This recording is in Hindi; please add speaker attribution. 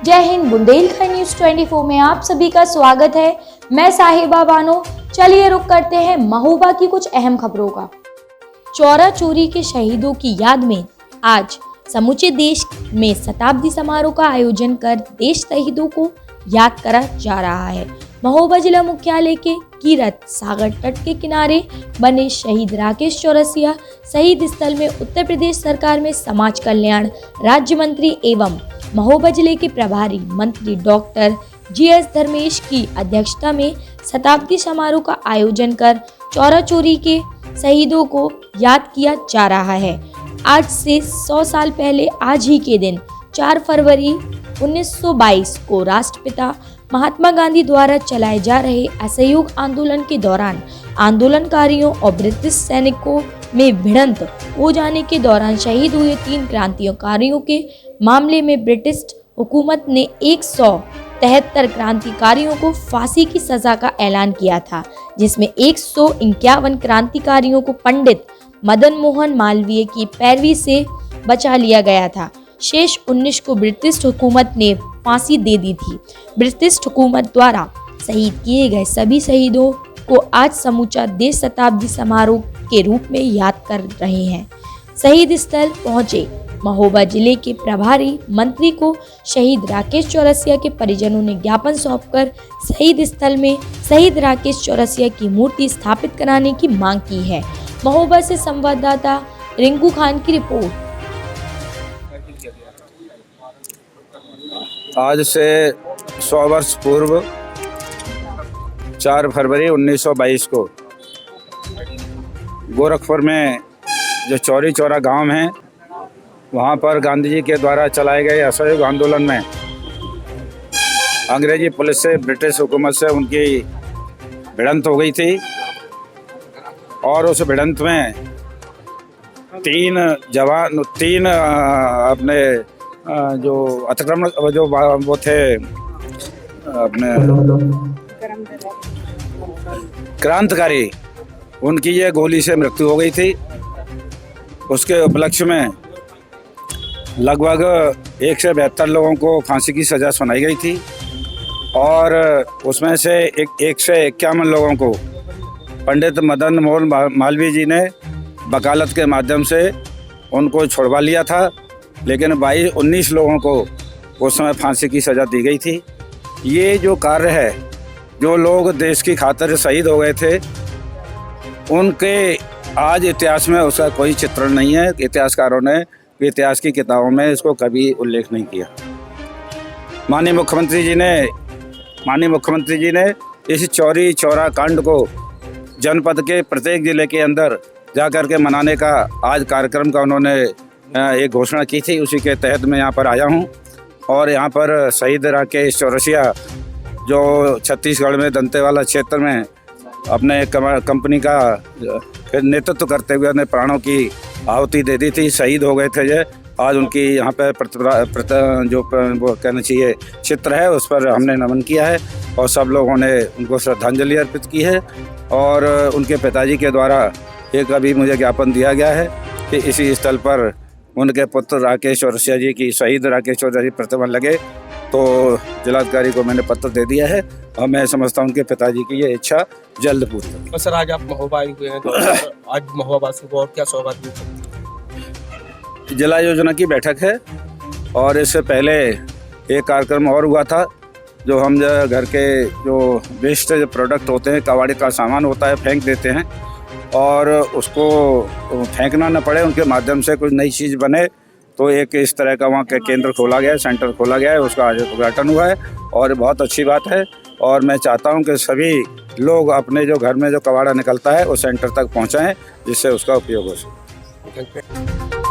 Speaker 1: जय हिंद। बुंदेलखंड न्यूज 24 में आप सभी का स्वागत है। मैं साहिबा बानो। चलिए रुक करते हैं महोबा की कुछ अहम खबरों का। चौरा चोरी के शहीदों की याद में आज समूचे देश में शताब्दी समारोह का आयोजन कर देश शहीदों को याद करा जा रहा है। महोबा जिला मुख्यालय के कीरत सागर तट के किनारे बने शहीद राकेश चौरसिया शहीद स्थल में उत्तर प्रदेश सरकार में समाज कल्याण राज्य मंत्री एवं महोबा जिले के प्रभारी मंत्री डॉक्टर GS धर्मेश की अध्यक्षता में शताब्दी समारोह का आयोजन कर चौरा चोरी के शहीदों को याद किया जा रहा है। आज से 100 साल पहले आज ही के दिन 4 फरवरी 1922 को राष्ट्रपिता महात्मा गांधी द्वारा चलाए जा रहे असहयोग आंदोलन के दौरान आंदोलनकारियों और ब्रिटिश सैनिकों में भिड़ंत हो जाने के दौरान शहीद हुए 3 क्रांतिकारियों के मामले में ब्रिटिश हुकूमत ने 173 क्रांतिकारियों को फांसी की सजा का ऐलान किया था, जिसमें 151 क्रांतिकारियों को पंडित मदन मोहन मालवीय की पैरवी से बचा लिया गया था। शेष 19 को ब्रिटिश हुकूमत ने फांसी दे दी थी। ब्रिटिश हुकूमत द्वारा शहीद किए गए सभी शहीदों को आज समूचा देश शताब्दी समारोह के रूप में याद कर रहे हैं। शहीद स्थल पहुंचे महोबा जिले के प्रभारी मंत्री को शहीद राकेश चौरसिया के परिजनों ने ज्ञापन सौंपकर शहीद स्थल में शहीद राकेश चौरसिया की मूर्ति स्थापित कराने की मांग की है। महोबा से संवाददाता रिंकू खान की रिपोर्ट।
Speaker 2: आज से 100 वर्ष पूर्व 4 फरवरी 1922 को गोरखपुर में जो चौरी चौरा गांव है, वहां पर गांधी जी के द्वारा चलाए गए असहयोग आंदोलन में अंग्रेजी पुलिस से ब्रिटिश हुकूमत से उनकी भिड़ंत हो गई थी और उस भिड़ंत में 3 अपने जो अतिक्रमण जो वो थे अपने क्रांतिकारी, उनकी ये गोली से मृत्यु हो गई थी। उसके उपलक्ष्य में लगभग 172 लोगों को फांसी की सज़ा सुनाई गई थी और उसमें से 151 लोगों को पंडित मदन मोहन मालवीय जी ने वकालत के माध्यम से उनको छुड़वा लिया था, लेकिन 19 लोगों को उस समय फांसी की सज़ा दी गई थी। ये जो कार्य है, जो लोग देश की खातिर शहीद हो गए थे, उनके आज इतिहास में उसका कोई चित्रण नहीं है। इतिहासकारों ने इतिहास की किताबों में इसको कभी उल्लेख नहीं किया। माननीय मुख्यमंत्री जी ने इस चौरी चौरा कांड को जनपद के प्रत्येक जिले के अंदर जाकर के मनाने का आज कार्यक्रम का उन्होंने एक घोषणा की थी। उसी के तहत मैं यहाँ पर आया हूँ और यहाँ पर शहीद राकेश चौरसिया जो छत्तीसगढ़ में दंतेवाला क्षेत्र में अपने कंपनी का नेतृत्व करते हुए अपने प्राणों की आहुति दे दी थी, शहीद हो गए थे। आज उनकी यहाँ पर जो वो कहना चाहिए चित्र है, उस पर हमने नमन किया है और सब लोगों ने उनको श्रद्धांजलि अर्पित की है। और उनके पिताजी के द्वारा एक अभी मुझे ज्ञापन दिया गया है कि इसी स्थल पर उनके पुत्र राकेश चौरसिया जी की शहीद राकेश चौरसिया जी प्रतिमा लगे, तो जिलाधिकारी को मैंने पत्र दे दिया है और मैं समझता हूँ उनके पिताजी की ये इच्छा जल्द पूरी होगी।
Speaker 3: तो सर, आज आप महोबा आए हुए हैं, तो आज महोबा वासियों को और क्या सौगात दी?
Speaker 2: जिला योजना की बैठक है और इससे पहले एक कार्यक्रम और हुआ था, जो हम घर के जो वेस्ट प्रोडक्ट होते हैं, कबाड़ी का सामान होता है, फेंक देते हैं और उसको फेंकना न पड़े, उनके माध्यम से कुछ नई चीज़ बने, तो एक इस तरह का वहाँ का केंद्र खोला गया है, सेंटर खोला गया है, उसका आज उद्घाटन हुआ है और बहुत अच्छी बात है। और मैं चाहता हूँ कि सभी लोग अपने जो घर में जो कबाड़ा निकलता है उस सेंटर तक पहुँचाएँ, जिससे उसका उपयोग हो सके।